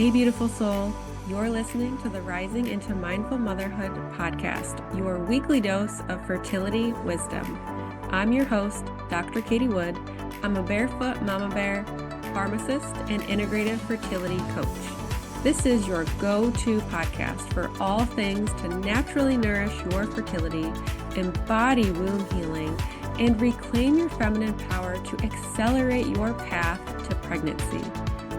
Hey, beautiful soul. You're listening to the Rising into Mindful Motherhood podcast, your weekly dose of fertility wisdom. I'm your host, Dr. Katie Wood. I'm a barefoot mama bear, pharmacist, and integrative fertility coach. This is your go-to podcast for all things to naturally nourish your fertility, embody womb healing, and reclaim your feminine power to accelerate your path to pregnancy.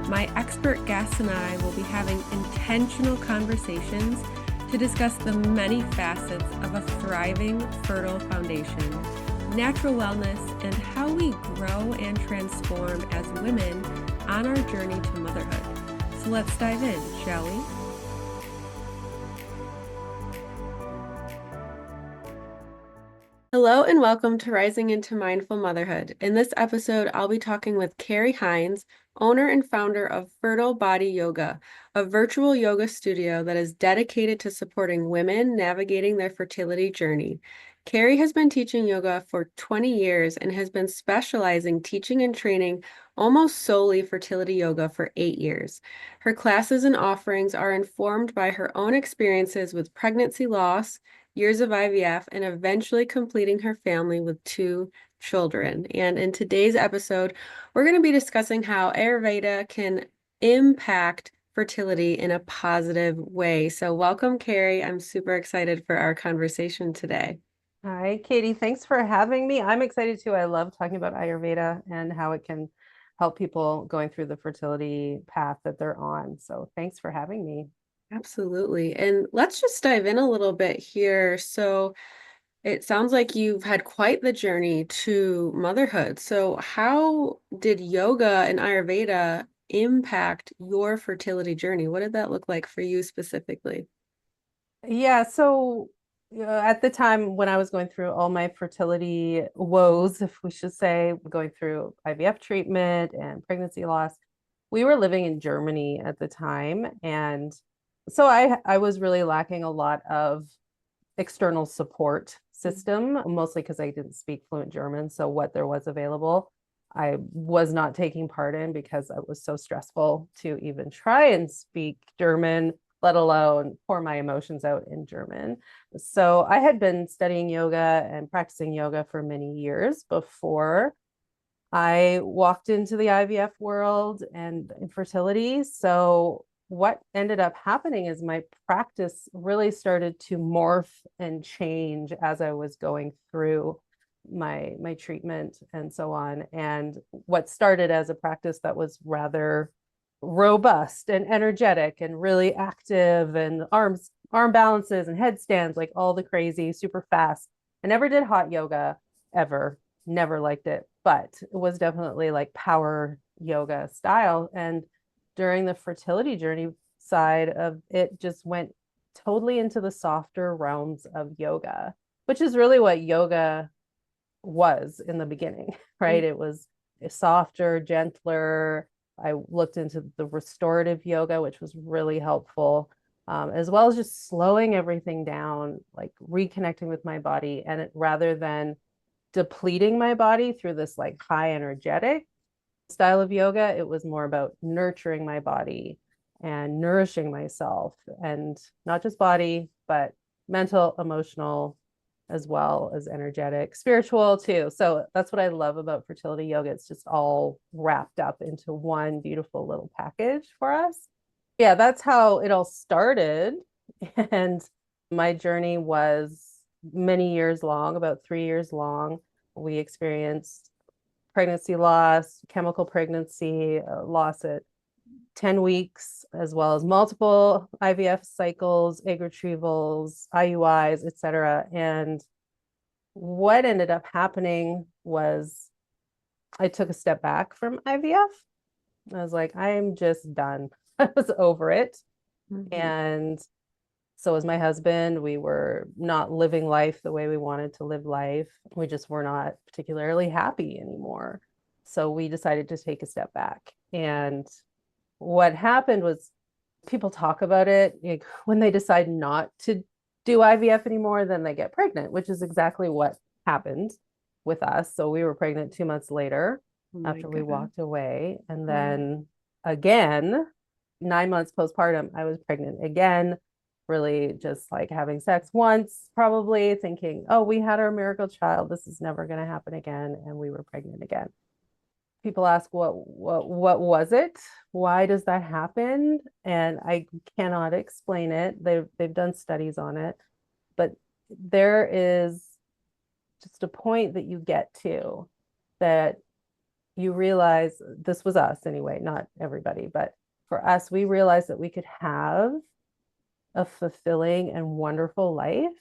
My expert guests and I will be having intentional conversations to discuss the many facets of a thriving, fertile foundation, natural wellness, and how we grow and transform as women on our journey to motherhood. So let's dive in, shall we? Hello and welcome to Rising into Mindful Motherhood. In this episode, I'll be talking with Kerry Hinds, owner and founder of Fertile Body Yoga, a virtual yoga studio that is dedicated to supporting women navigating their fertility journey. Kerry has been teaching yoga for 20 years and has been specializing teaching and training almost solely fertility yoga for 8 years. Her classes and offerings are informed by her own experiences with pregnancy loss, years of IVF, and eventually completing her family with 2 children. And in today's episode, we're going to be discussing how Ayurveda can impact fertility in a positive way. So welcome, Kerry. I'm super excited for our conversation today. Hi, Katie. Thanks for having me. I'm excited too. I love talking about Ayurveda and how it can help people going through the fertility path that they're on. So thanks for having me. Absolutely. And let's just dive in a little bit here. So it sounds like you've had quite the journey to motherhood. So how did yoga and Ayurveda impact your fertility journey? What did that look like for you specifically? Yeah, so at the time when I was going through all my fertility woes, if we should say, going through IVF treatment and pregnancy loss, we were living in Germany at the time. And so I was really lacking a lot of external support system, mostly because I didn't speak fluent German. So what there was available, I was not taking part in because it was so stressful to even try and speak German, let alone pour my emotions out in German. So I had been studying yoga and practicing yoga for many years before I walked into the IVF world and infertility. So what ended up happening is my practice really started to morph and change as I was going through my treatment and so on. And what started as a practice that was rather robust and energetic and really active and arm balances and headstands, like all the crazy, super fast. I never did hot yoga ever, never liked it, but it was definitely like power yoga style. And during the fertility journey side of it, just went totally into the softer realms of yoga, which is really what yoga was in the beginning, right? It was softer, gentler. I looked into the restorative yoga, which was really helpful, as well as just slowing everything down, like reconnecting with my body. And rather than depleting my body through this like high energetic style of yoga, it was more about nurturing my body and nourishing myself, and not just body, but mental, emotional, as well as energetic, spiritual too. So that's what I love about fertility yoga. It's just all wrapped up into one beautiful little package for us. Yeah, that's how it all started. And my journey was many years long, about 3 years long. We experienced pregnancy loss, chemical pregnancy, loss at 10 weeks, as well as multiple IVF cycles, egg retrievals, IUIs, etc. And what ended up happening was I took a step back from IVF. I was like, I'm just done. I was over it. Mm-hmm. And so was my husband. We were not living life the way we wanted to live life. We just were not particularly happy anymore. So we decided to take a step back. And what happened was people talk about it. Like when they decide not to do IVF anymore, then they get pregnant, which is exactly what happened with us. So we were pregnant 2 months later after we walked away. And then again, 9 months postpartum, I was pregnant again, really just like having sex once, probably thinking, oh, we had our miracle child. This is never going to happen again. And we were pregnant again. People ask, what was it? Why does that happen? And I cannot explain it. They've done studies on it, but there is just a point that you get to that you realize, this was us anyway, not everybody, but for us, we realized that we could have a fulfilling and wonderful life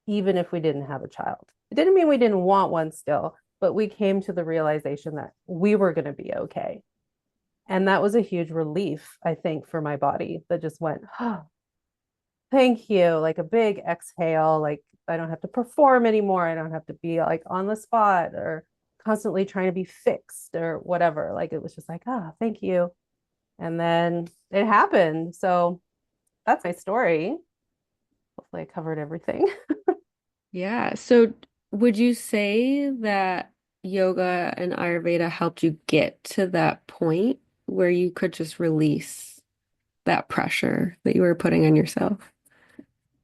even if we didn't have a child. It didn't mean we didn't want one still, but we came to the realization that we were going to be okay. And that was a huge relief, I think, for my body that just went, oh, thank you, like a big exhale, like I don't have to perform anymore. I don't have to be like on the spot or constantly trying to be fixed or whatever. Like it was just like, ah, oh, thank you. And then it happened. So that's my story. Hopefully I covered everything. Yeah. So would you say that yoga and Ayurveda helped you get to that point where you could just release that pressure that you were putting on yourself?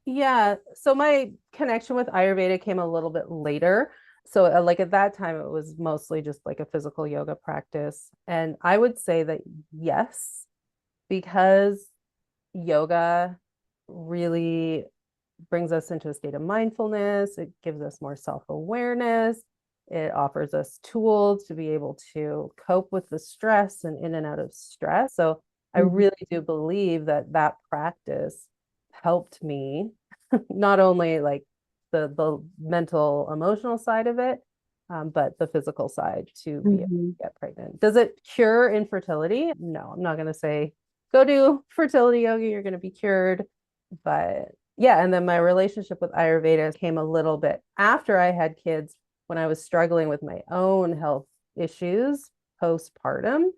Yeah. So my connection with Ayurveda came a little bit later. So like at that time, it was mostly just like a physical yoga practice. And I would say that yes, because yoga really brings us into a state of mindfulness. It gives us more self-awareness. It offers us tools to be able to cope with the stress and in and out of stress. So I Mhm. really do believe that that practice helped me not only like the mental emotional side of it, but the physical side to be able Mhm. to get pregnant. Does it cure infertility? No, I'm not going to say go do fertility yoga, you're going to be cured. But yeah, and then my relationship with Ayurveda came a little bit after I had kids when I was struggling with my own health issues postpartum,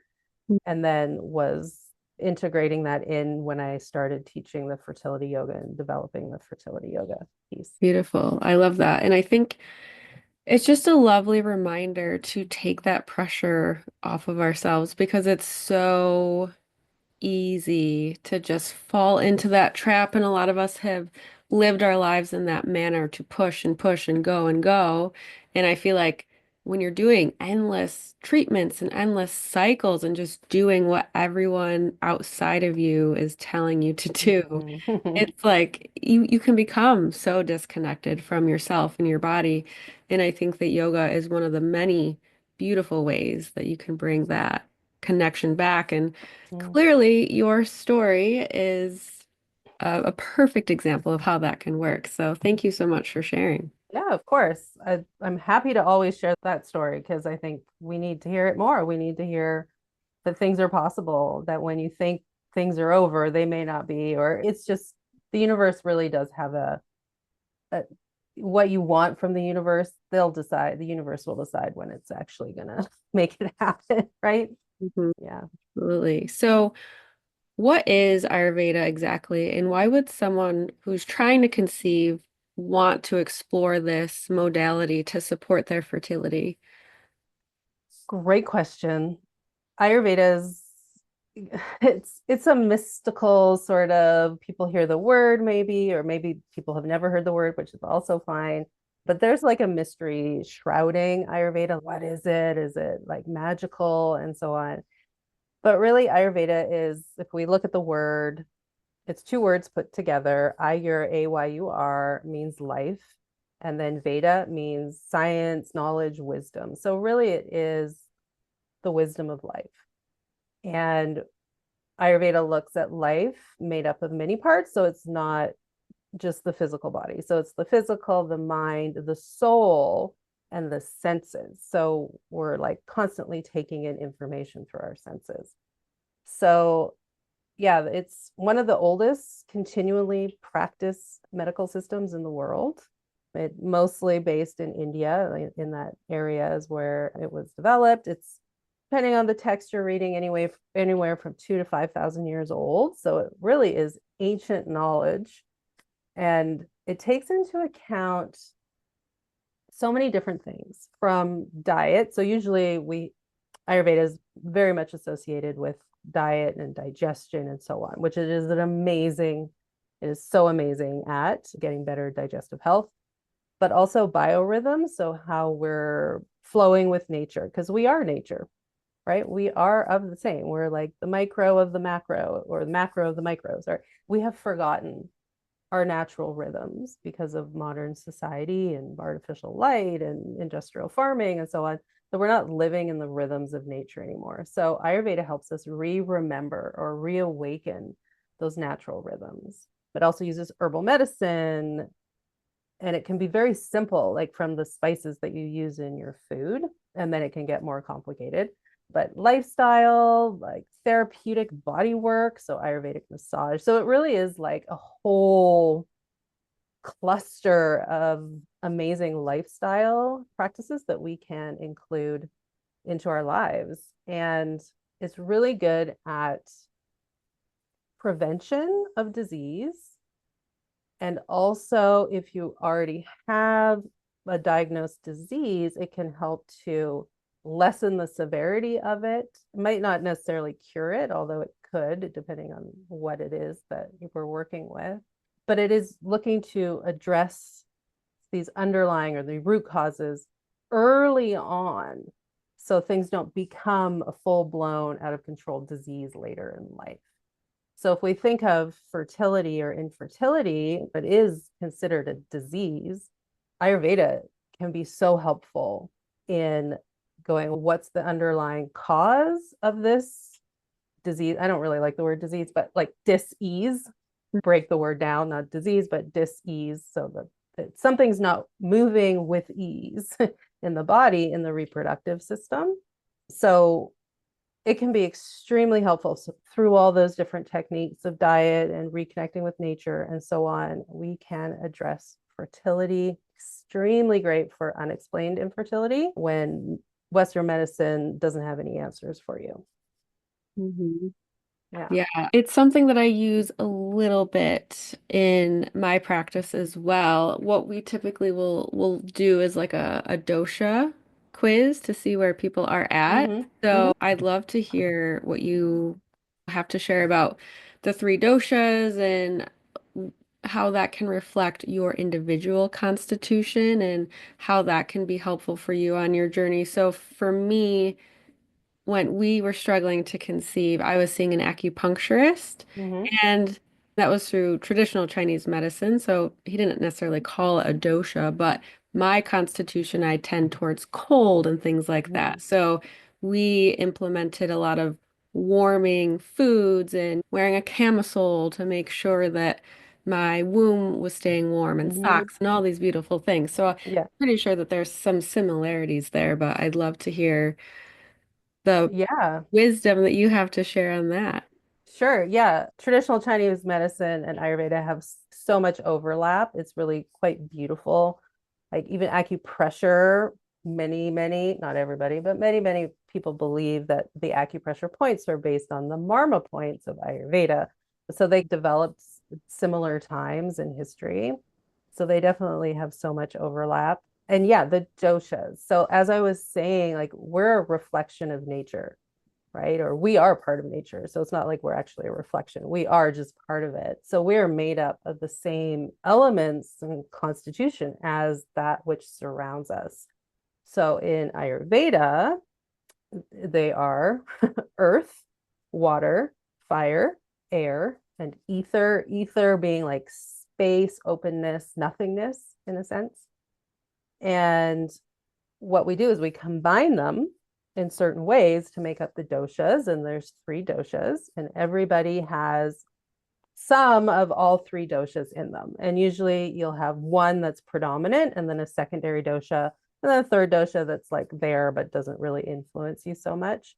and then was integrating that in when I started teaching the fertility yoga and developing the fertility yoga piece. Beautiful. I love that. And I think it's just a lovely reminder to take that pressure off of ourselves because it's so easy to just fall into that trap. And a lot of us have lived our lives in that manner to push and push and go and go. And I feel like when you're doing endless treatments and endless cycles and just doing what everyone outside of you is telling you to do, Mhm. it's like you can become so disconnected from yourself and your body. And I think that yoga is one of the many beautiful ways that you can bring that connection back. And clearly, your story is a perfect example of how that can work. So, thank you so much for sharing. Yeah, of course. I'm happy to always share that story because I think we need to hear it more. We need to hear that things are possible, that when you think things are over, they may not be, or it's just the universe really does have a what you want from the universe, they'll decide, the universe will decide when it's actually gonna make it happen, right? Mhm. Yeah. Absolutely. So, what is Ayurveda exactly, and why would someone who's trying to conceive want to explore this modality to support their fertility? Great question. Ayurveda is it's a mystical sort of, people hear the word maybe, or maybe people have never heard the word, which is also fine. But there's like a mystery shrouding Ayurveda. What is it? Is it like magical and so on? But really, Ayurveda is, if we look at the word, it's two words put together. Ayur, Ayur, means life. And then Veda means science, knowledge, wisdom. So really, it is the wisdom of life. And Ayurveda looks at life made up of many parts. So it's not just the physical body. So it's the physical, the mind, the soul, and the senses. So we're like constantly taking in information through our senses. So yeah, it's one of the oldest continually practiced medical systems in the world. It mostly based in India, in that area is where it was developed. It's depending on the text you're reading, anywhere from 2 to 5,000 years old. So it really is ancient knowledge, and it takes into account so many different things from diet. So usually Ayurveda is very much associated with diet and digestion and so on, which it is it is so amazing at getting better digestive health, but also biorhythms. So how we're flowing with nature, because we are nature, right? We are of the same. We're like the micro of the macro, or the macro of the micros. Or we have forgotten our natural rhythms because of modern society and artificial light and industrial farming and so on. So we're not living in the rhythms of nature anymore. So Ayurveda helps us remember or reawaken those natural rhythms. It also uses herbal medicine, and it can be very simple, like from the spices that you use in your food, and then it can get more complicated. But lifestyle, like therapeutic body work, so Ayurvedic massage. So it really is like a whole cluster of amazing lifestyle practices that we can include into our lives. And it's really good at prevention of disease. And also, if you already have a diagnosed disease, it can help to lessen the severity of it. It might not necessarily cure it, although it could, depending on what it is that we're working with. But it is looking to address these underlying or the root causes early on, so things don't become a full-blown, out of control disease later in life. So if we think of fertility or infertility, but is considered a disease, Ayurveda can be so helpful in going, what's the underlying cause of this disease? I don't really like the word disease, but like dis-ease, break the word down, not disease, but dis-ease. So that something's not moving with ease in the body, in the reproductive system. So it can be extremely helpful. So through all those different techniques of diet and reconnecting with nature and so on, we can address fertility. Extremely great for unexplained infertility when Western medicine doesn't have any answers for you. Mhm. Yeah. Yeah, it's something that I use a little bit in my practice as well. What we typically will do is like a dosha quiz to see where people are at. Mm-hmm. Mm-hmm. So I'd love to hear what you have to share about the three doshas and how that can reflect your individual constitution and how that can be helpful for you on your journey. So for me, when we were struggling to conceive, I was seeing an acupuncturist, Mm-hmm. and that was through traditional Chinese medicine. So he didn't necessarily call it a dosha, but my constitution, I tend towards cold and things like Mm-hmm. that. So we implemented a lot of warming foods and wearing a camisole to make sure that my womb was staying warm, and Mm-hmm. socks and all these beautiful things. So I'm Yeah. pretty sure that there's some similarities there, but I'd love to hear the Yeah. wisdom that you have to share on that. Sure. Yeah. Traditional Chinese medicine and Ayurveda have so much overlap. It's really quite beautiful. Like even acupressure, many, not everybody, but many people believe that the acupressure points are based on the marma points of Ayurveda. So they developed similar times in history. So they definitely have so much overlap. And yeah, the doshas. So as I was saying, like we're a reflection of nature, right? Or we are part of nature. So it's not like we're actually a reflection. We are just part of it. So we're made up of the same elements and constitution as that which surrounds us. So in Ayurveda, they are earth, water, fire, air, and ether. Ether being like space, openness, nothingness in a sense. And what we do is we combine them in certain ways to make up the doshas. And there's three doshas, and everybody has some of all three doshas in them. And usually you'll have one that's predominant, and then a secondary dosha, and then a third dosha that's like there but doesn't really influence you so much.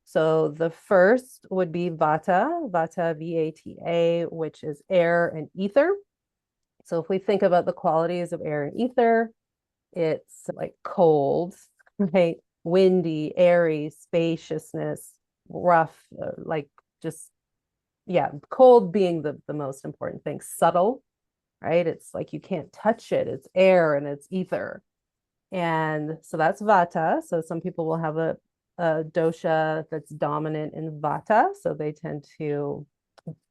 So the first would be vata, V-A-T-A, which is air and ether. So if we think about the qualities of air and ether, it's like cold, right? Windy, airy, spaciousness, rough, like just, yeah, cold being the most important thing. Subtle, right? It's like you can't touch it. It's air and it's ether. And so that's vata. So some people will have a dosha that's dominant in vata, so they tend to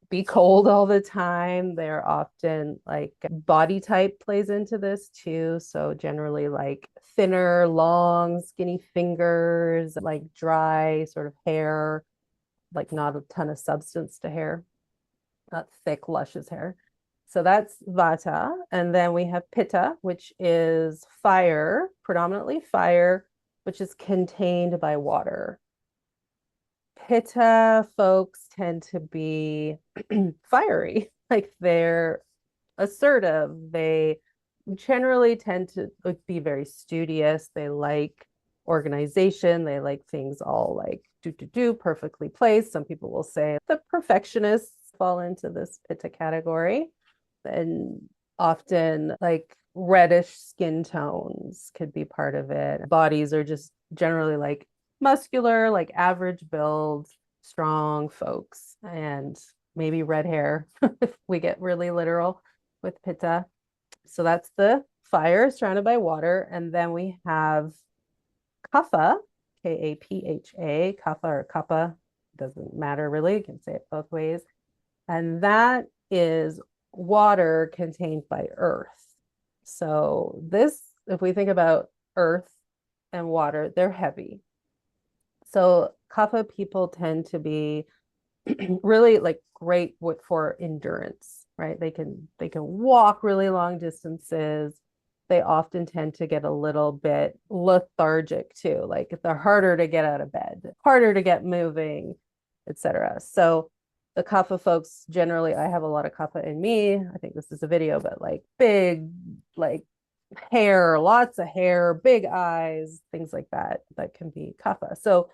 be cold all the time. They're often like body type plays into this too. So generally like thinner, long, skinny fingers, like dry sort of hair, like not a ton of substance to hair, not thick, luscious hair. So that's vata. And then we have pitta, which is fire, predominantly fire, which is contained by water. Pitta folks tend to be fiery, like they're assertive. They generally tend to be very studious. They like organization. They like things all like do perfectly placed. Some people will say the perfectionists fall into this pitta category, and often like reddish skin tones could be part of it. Bodies are just generally like muscular, like average build, strong folks, and maybe red hair if we get really literal with pitta. So that's the fire surrounded by water. And then we have kapha, Kapha, kapha or kappa, doesn't matter really. You can say it both ways. And that is water contained by earth. So this, if we think about earth and water, they're heavy. So kapha people tend to be really like great for endurance, right? They can walk really long distances. They often tend to get a little bit lethargic too, like they're harder to get out of bed, harder to get moving, etc. So the kapha folks generally, I have a lot of kapha in me. I think this is a video, but like big, like hair, lots of hair, big eyes, things like that, that can be kapha. So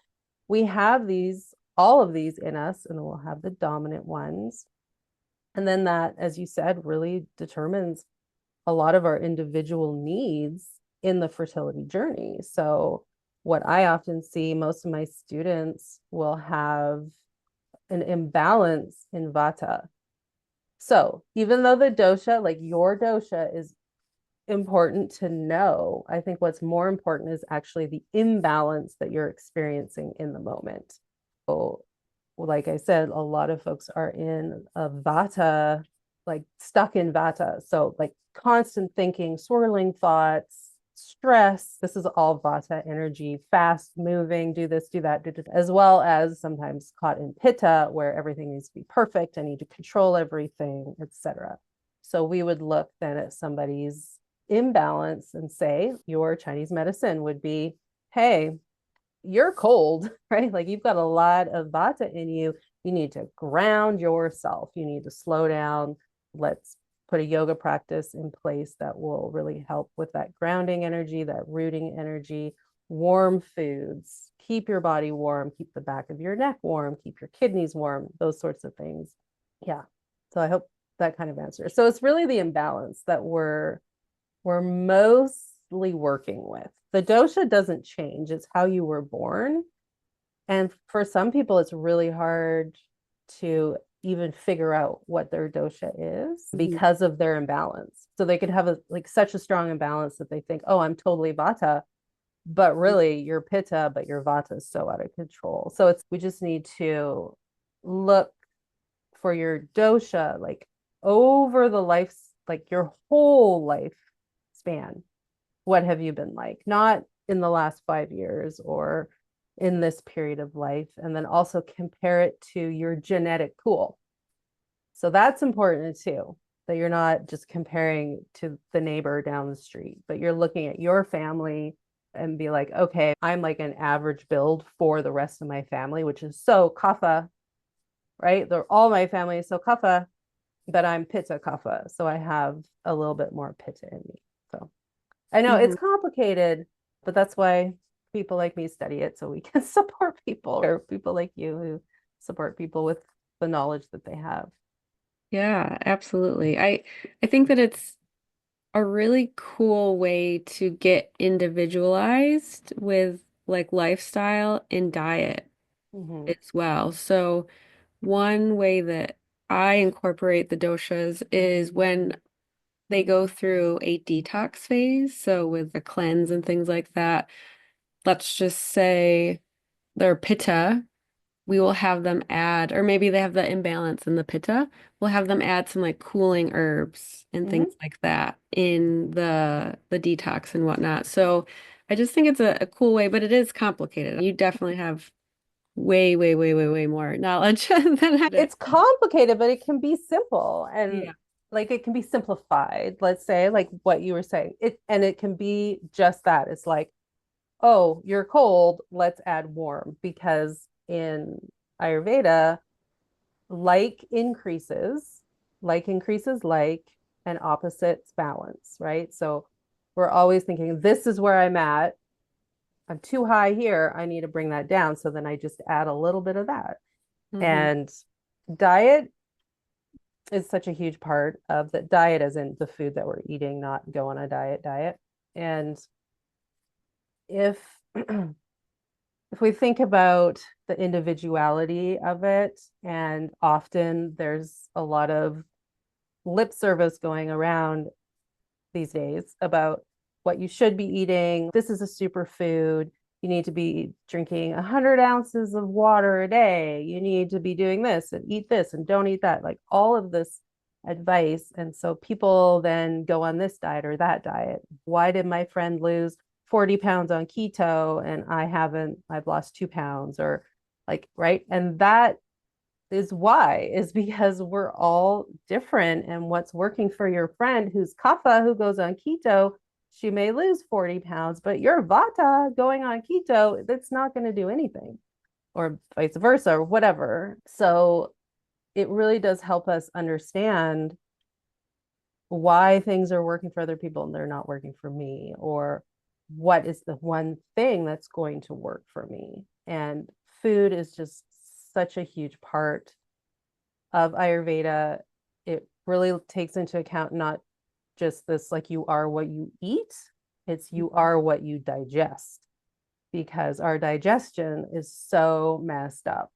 we have these, all of these in us, and we'll have the dominant ones. And then that, as you said, really determines a lot of our individual needs in the fertility journey. So what I often see, most of my students will have an imbalance in vata. So even though the dosha, like your dosha, is important to know, I think what's more important is actually the imbalance that you're experiencing in the moment. So, like I said, a lot of folks are in a vata, like stuck in vata. So, like constant thinking, swirling thoughts, stress. This is all vata energy, fast moving, do this, do that, as well as sometimes caught in pitta, where everything needs to be perfect. I need to control everything, etc. So, we would look then at somebody's imbalance and say, your Chinese medicine would be, hey, you're cold, right? Like you've got a lot of vata in you. You need to ground yourself. You need to slow down. Let's put a yoga practice in place that will really help with that grounding energy, that rooting energy. Warm foods, keep your body warm, keep the back of your neck warm, keep your kidneys warm, those sorts of things. Yeah. So I hope that kind of answers. So it's really the imbalance that we're mostly working with. The dosha doesn't change, it's how you were born. And for some people, it's really hard to even figure out what their dosha is because of their imbalance. So they could have like such a strong imbalance that they think, oh, I'm totally vata, but really you're pitta, but your vata is so out of control. So we just need to look for your dosha like over the life, like your whole life span. What have you been like? Not in the last 5 years or in this period of life. And then also compare it to your genetic pool. So that's important too, that you're not just comparing to the neighbor down the street, but you're looking at your family and be like, okay, I'm like an average build for the rest of my family, which is so kapha, right? All my family is so kapha, but I'm pitta kapha. So I have a little bit more pitta in me. So I know it's complicated, but that's why people like me study it so we can support people, or people like you who support people with the knowledge that they have. Yeah, absolutely. I think that it's a really cool way to get individualized with like lifestyle and diet Mhm. as well. So one way that I incorporate the doshas is when they go through a detox phase. So with the cleanse and things like that, let's just say their pitta, we will have them add, or maybe they have the imbalance in the pitta, we'll have them add some like cooling herbs and things Mhm. like that in the detox and whatnot. So I just think it's a cool way, but it is complicated. You definitely have way, way, way, way, way more knowledge than I did. It's complicated, but it can be simple and Yeah. like it can be simplified. Let's say, like what you were saying, it can be just that. It's like, oh, you're cold, let's add warm because in Ayurveda, like increases, like increases like, and opposites balance, right? So we're always thinking, this is where I'm at. I'm too high here. I need to bring that down. So then I just add a little bit of that. Hmm. And diet is such a huge part of the diet, as in the food that we're eating, not go on a diet. And if if we think about the individuality of it, and often there's a lot of lip service going around these days about what you should be eating. This is a superfood. You need to be drinking 100 ounces of water a day. You need to be doing this and eat this and don't eat that. Like all of this advice. And so people then go on this diet or that diet. Why did my friend lose 40 pounds on keto and I haven't? I've lost 2 pounds or like, right. And that is why, is because we're all different, and what's working for your friend who's kapha who goes on keto, she may lose 40 pounds, but your vata going on keto, that's not going to do anything, or vice versa or whatever. So it really does help us understand why things are working for other people and they're not working for me, or what is the one thing that's going to work for me. And food is just such a huge part of Ayurveda. It really takes into account not just this, like you are what you eat, it's you are what you digest, because our digestion is so messed up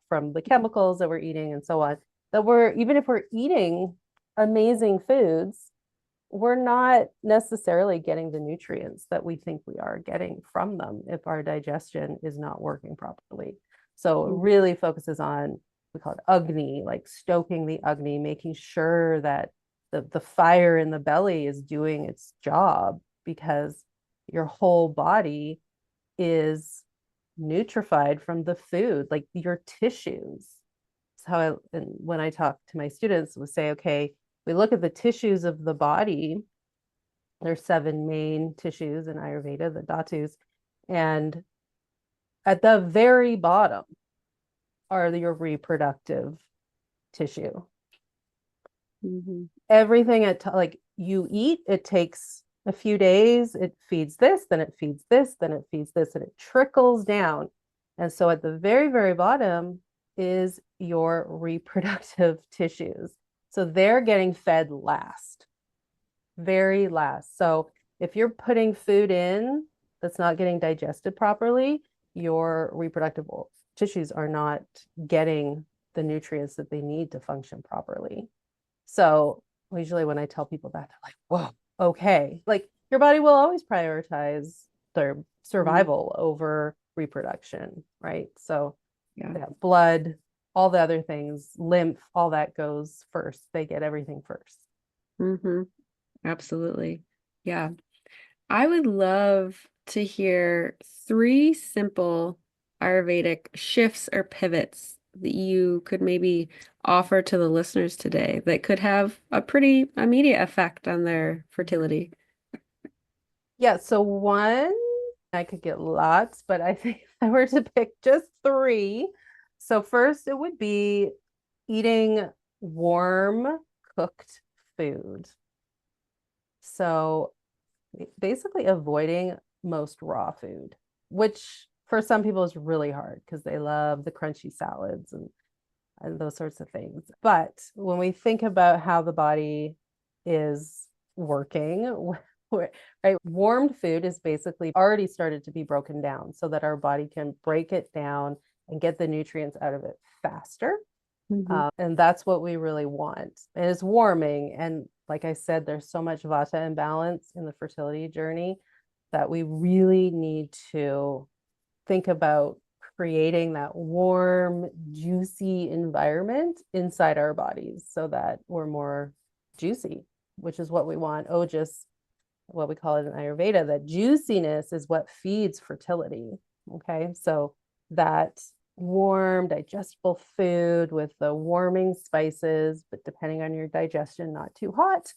from the chemicals that we're eating and so on, that we're, even if we're eating amazing foods, we're not necessarily getting the nutrients that we think we are getting from them if our digestion is not working properly. So it really focuses on, we call it Agni, like stoking the Agni, making sure that the fire in the belly is doing its job, because your whole body is nutrified from the food, like your tissues. So how and when I talk to my students, we say, okay, we look at the tissues of the body. There's 7 main tissues in Ayurveda, the dhatus, and at the very bottom are your reproductive tissue. Hmm. Everything like you eat, it takes a few days, it feeds this, then it feeds this, then it feeds this, and it trickles down. And so at the very, very bottom is your reproductive tissues. So they're getting fed last, very last. So if you're putting food in that's not getting digested properly, your reproductive tissues are not getting the nutrients that they need to function properly. So usually when I tell people that, they're like, whoa, okay. Like your body will always prioritize their survival over reproduction, right? So Yeah. yeah, blood, all the other things, lymph, all that goes first. They get everything first. Hmm. Absolutely. Yeah. I would love to hear 3 simple Ayurvedic shifts or pivots that you could maybe offer to the listeners today that could have a pretty immediate effect on their fertility. Yeah, so one, I could get lots, but I think if I were to pick just 3. So first it would be eating warm cooked food. So basically avoiding most raw food, which for some people is really hard because they love the crunchy salads and those sorts of things. But when we think about how the body is working, right, warmed food is basically already started to be broken down so that our body can break it down and get the nutrients out of it faster. Hmm. And that's what we really want. And it's warming. And like I said, there's so much vata imbalance in the fertility journey that we really need to think about creating that warm, juicy environment inside our bodies so that we're more juicy, which is what we want. Oh, just what we call it in Ayurveda, that juiciness is what feeds fertility. Okay. So that warm, digestible food with the warming spices, but depending on your digestion, not too hot.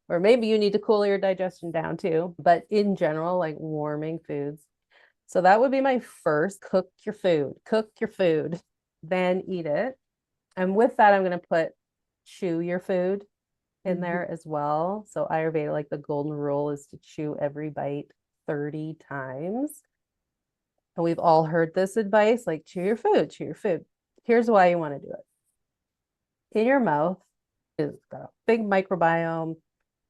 Or maybe you need to cool your digestion down too. But in general, like warming foods. So that would be my first: cook your food, then eat it. And with that, I'm going to put chew your food in there as well. So Ayurveda, like the golden rule is to chew every bite 30 times. And we've all heard this advice, like chew your food, chew your food. Here's why you want to do it. In your mouth is got a big microbiome,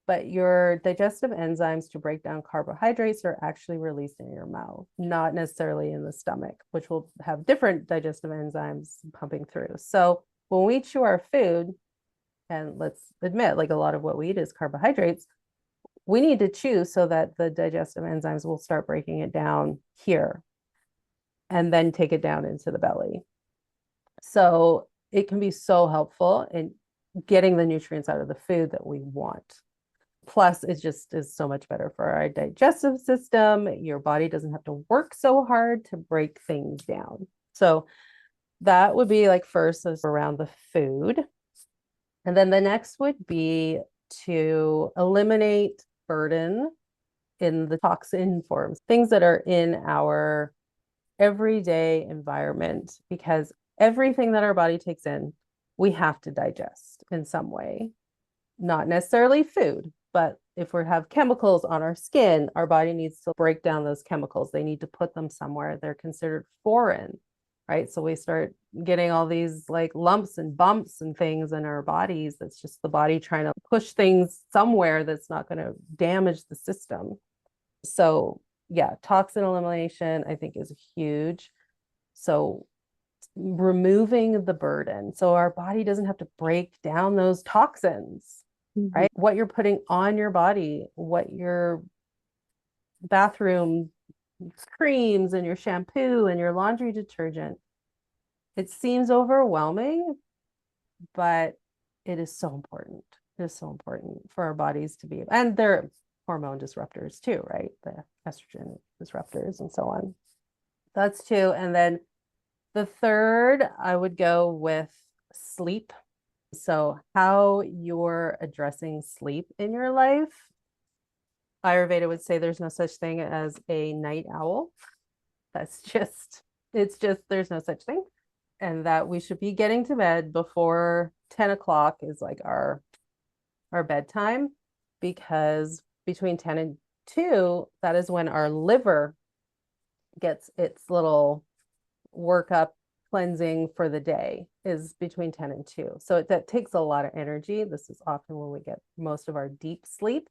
but your digestive enzymes to break down carbohydrates are actually released in your mouth, not necessarily in the stomach, which will have different digestive enzymes pumping through. So when we chew our food, and let's admit, like a lot of what we eat is carbohydrates, we need to chew so that the digestive enzymes will start breaking it down here and then take it down into the belly. So it can be so helpful in getting the nutrients out of the food that we want. Plus, it just is so much better for our digestive system. Your body doesn't have to work so hard to break things down. So that would be like first is around the food. And then the next would be to eliminate burden in the toxin forms, things that are in our everyday environment, because everything that our body takes in, we have to digest in some way. Not necessarily food, but if we have chemicals on our skin, our body needs to break down those chemicals. They need to put them somewhere. They're considered foreign, right? So we start getting all these like lumps and bumps and things in our bodies. That's just the body trying to push things somewhere that's not going to damage the system. So yeah, toxin elimination, I think, is huge. So removing the burden. So our body doesn't have to break down those toxins, right? What you're putting on your body, what your bathroom creams and your shampoo and your laundry detergent. It seems overwhelming, but it is so important. It is so important for our bodies to be, and they're hormone disruptors too, right? The estrogen disruptors and so on. That's two. And then the third, I would go with sleep. So how you're addressing sleep in your life. Ayurveda would say there's no such thing as a night owl. There's no such thing. And that we should be getting to bed before 10 o'clock is like our bedtime, because between 10 and 2, that is when our liver gets its little workup cleansing for the day, is between 10 and 2. So that takes a lot of energy. This is often when we get most of our deep sleep,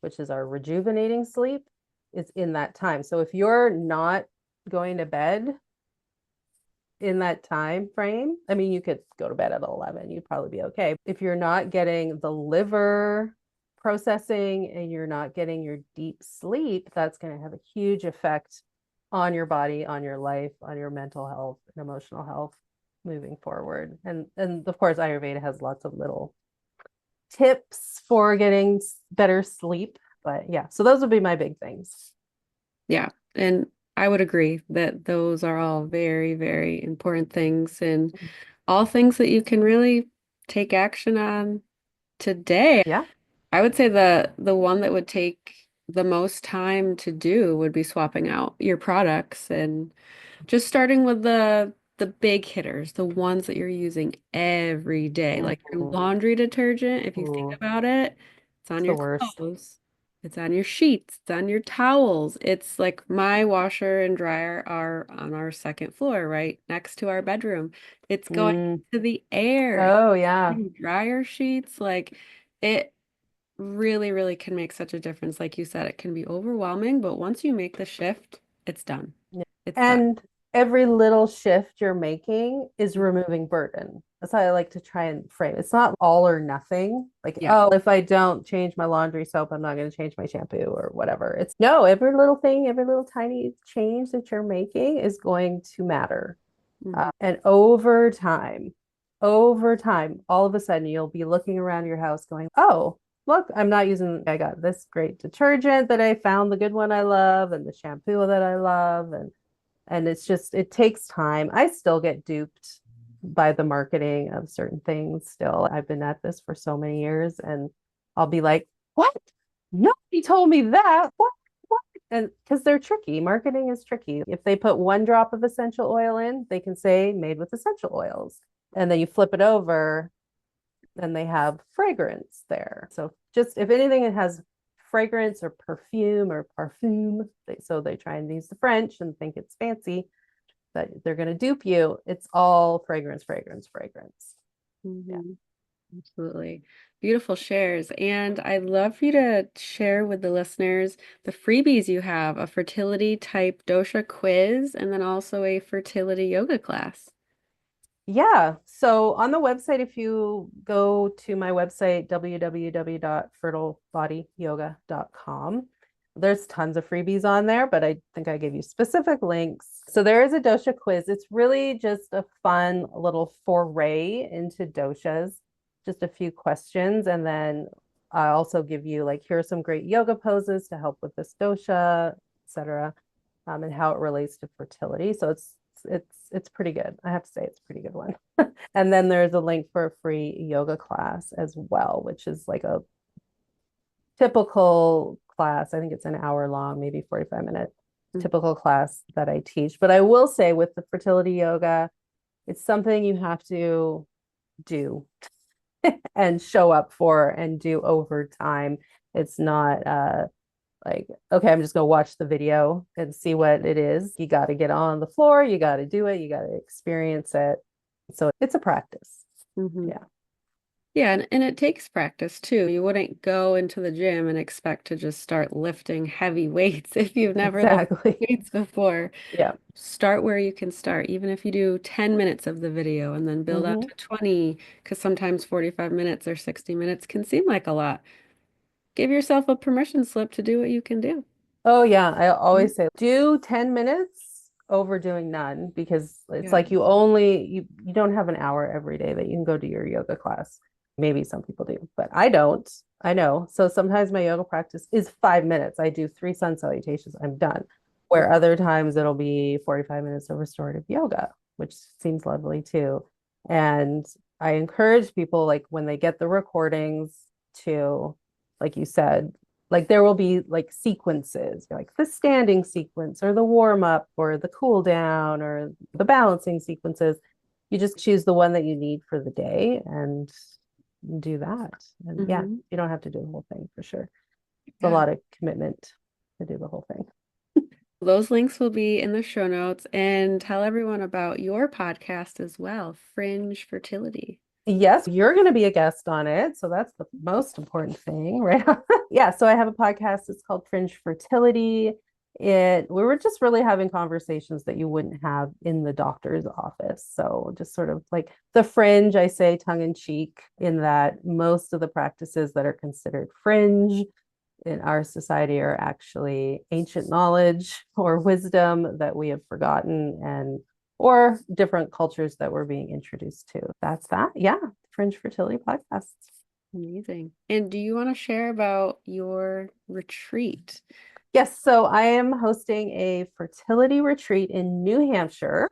which is our rejuvenating sleep, is in that time. So if you're not going to bed in that time frame, I mean, you could go to bed at 11, you'd probably be okay. If you're not getting the liver processing and you're not getting your deep sleep, that's going to have a huge effect on your body, on your life, on your mental health and emotional health moving forward. And of course, Ayurveda has lots of little tips for getting better sleep. But yeah, so those would be my big things. Yeah. And I would agree that those are all very, very important things, and all things that you can really take action on today. Yeah. I would say the one that would take the most time to do would be swapping out your products and just starting with the big hitters, the ones that you're using every day, like your laundry detergent. If you think about it, it's on the your worst. clothes, it's on your sheets, it's on your towels. It's like my washer and dryer are on our second floor, right next to our bedroom. It's going to the air. Oh yeah. Dryer sheets, like it really, really can make such a difference. Like you said, it can be overwhelming, but once you make the shift, it's done. Yeah. It's done. And every little shift you're making is removing burden. That's how I like to try and frame. It's not all or nothing. Like, Yeah. oh, if I don't change my laundry soap, I'm not going to change my shampoo or whatever. It's no, every little thing, every little tiny change that you're making is going to matter. And over time, all of a sudden you'll be looking around your house going, oh, look, I got this great detergent that I found, the good one I love, and the shampoo that I love. And it's just, it takes time. I still get duped by the marketing of certain things still. I've been at this for so many years and I'll be like, what? Nobody told me that. What? What? And because they're tricky, marketing is tricky. If they put one drop of essential oil in, they can say made with essential oils. And then you flip it over, and they have fragrance there. So just if anything, it has fragrance or perfume or parfum. So they try and use the French and think it's fancy, that they're going to dupe you. It's all fragrance, fragrance, fragrance. Yeah. Absolutely. Beautiful shares. And I'd love for you to share with the listeners the freebies you have, a fertility type dosha quiz, and then also a fertility yoga class. Yeah. So on the website, if you go to my website, www.fertilebodyyoga.com, there's tons of freebies on there, but I think I gave you specific links. So there is a dosha quiz. It's really just a fun little foray into doshas, just a few questions. And then I also give you like, here are some great yoga poses to help with this dosha, etc., and how it relates to fertility. So it's pretty good. I have to say it's a pretty good one. And then there's a link for a free yoga class as well, which is like a typical class. I think it's an hour long, maybe 45-minute typical class that I teach. But I will say with the fertility yoga, it's something you have to do and show up for and do over time. It's not like, okay, I'm just gonna watch the video and see what it is. You got to get on the floor, you got to do it, you got to experience it. So it's a practice. Yeah. Yeah, and it takes practice too. You wouldn't go into the gym and expect to just start lifting heavy weights if you've never lifted Exactly. weights before. Yeah. Start where you can start, even if you do 10 minutes of the video and then build up Hmm. to 20, because sometimes 45 minutes or 60 minutes can seem like a lot. Give yourself a permission slip to do what you can do. Oh yeah, I Mhm. always say do 10 minutes over doing none, because it's Yeah. like you don't have an hour every day that you can go to your yoga class. Maybe some people do, but I don't. I know. So sometimes my yoga practice is 5 minutes. I do three sun salutations, I'm done. Where other times it'll be 45 minutes of restorative yoga, which seems lovely too. And I encourage people, like when they get the recordings, to, like you said, like there will be like sequences, like the standing sequence or the warm up or the cool down or the balancing sequences. You just choose the one that you need for the day and do that. And yeah, Hmm. you don't have to do the whole thing for sure. It's a Yeah. lot of commitment to do the whole thing. Those links will be in the show notes, and tell everyone about your podcast as well, Fringe Fertility. Yes, you're going to be a guest on it. So that's the most important thing, right? Yeah. So I have a podcast. It's called Fringe Fertility. We were just really having conversations that you wouldn't have in the doctor's office. So just sort of like the fringe, I say tongue in cheek, in that most of the practices that are considered fringe in our society are actually ancient knowledge or wisdom that we have forgotten, and or different cultures that we're being introduced to. That's that. Yeah. Fringe Fertility Podcast. Amazing. And do you want to share about your retreat? Yes. So I am hosting a fertility retreat in New Hampshire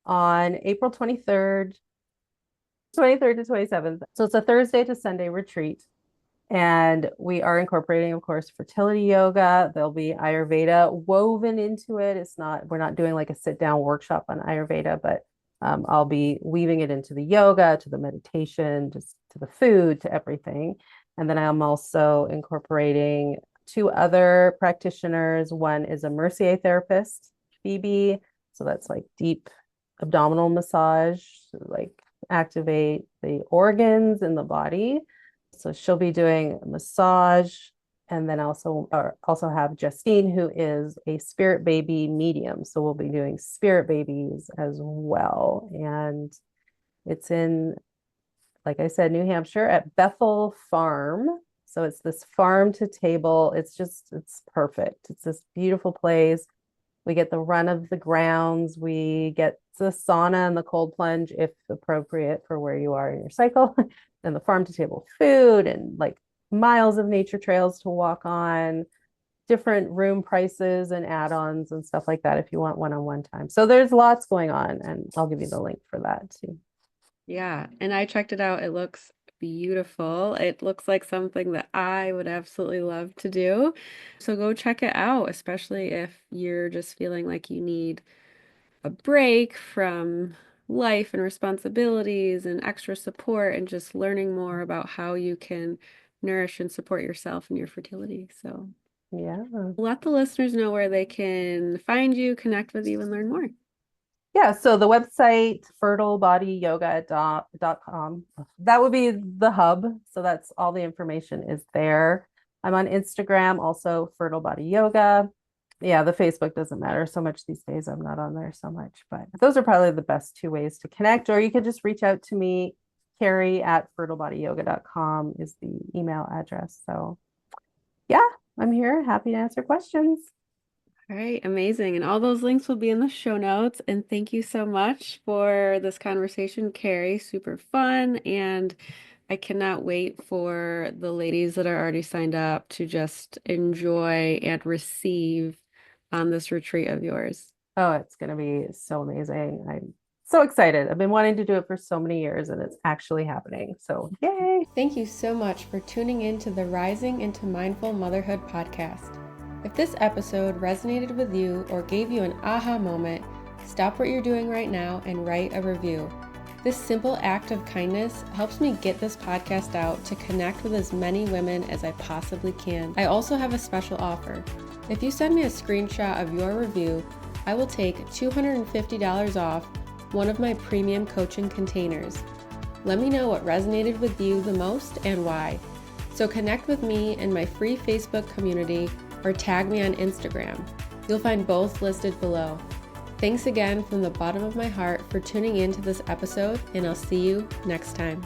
on April 23rd to 27th. So it's a Thursday to Sunday retreat. And we are incorporating, of course, fertility yoga. There'll be Ayurveda woven into it. We're not doing like a sit down workshop on Ayurveda, but I'll be weaving it into the yoga, to the meditation, just to the food, to everything. And then I'm also incorporating two other practitioners. One is a Mercier therapist, Phoebe. So that's like deep abdominal massage, like activate the organs in the body. So she'll be doing a massage, and then also have Justine, who is a spirit baby medium. So we'll be doing spirit babies as well. And It's in, like I said, New Hampshire at Bethel Farm. So it's this farm to table. It's perfect. It's this beautiful place. We get the run of the grounds. We get the sauna and the cold plunge if appropriate for where you are in your cycle. And the farm to table food and like miles of nature trails to walk on, different room prices and add-ons and stuff like that if you want one-on-one time. So there's lots going on, and I'll give you the link for that too. Yeah, and I checked it out. It looks beautiful. It looks like something that I would absolutely love to do. So go check it out, especially if you're just feeling like you need a break from life and responsibilities and extra support and just learning more about how you can nourish and support yourself and your fertility. So Yeah. let the listeners know where they can find you, connect with you, and learn more. Yeah, so the website fertilebodyyoga.com. That would be the hub. So that's all the information is there. I'm on Instagram, also Fertile Body Yoga. Yeah, the Facebook doesn't matter so much these days. I'm not on there so much, but those are probably the best two ways to connect. Or you could just reach out to me. Kerry at fertilebodyyoga.com is the email address. So yeah, I'm here. Happy to answer questions. All right, amazing. And all those links will be in the show notes. And thank you so much for this conversation, Kerry. Super fun. And I cannot wait for the ladies that are already signed up to just enjoy and receive on this retreat of yours. Oh, it's going to be so amazing. I'm so excited. I've been wanting to do it for so many years and it's actually happening. So, yay. Thank you so much for tuning in to the Rising into Mindful Motherhood podcast. If this episode resonated with you or gave you an aha moment, stop what you're doing right now and write a review. This simple act of kindness helps me get this podcast out to connect with as many women as I possibly can. I also have a special offer. If you send me a screenshot of your review, I will take $250 off one of my premium coaching containers. Let me know what resonated with you the most and why. So connect with me in my free Facebook community or tag me on Instagram. You'll find both listed below. Thanks again from the bottom of my heart for tuning in to this episode, and I'll see you next time.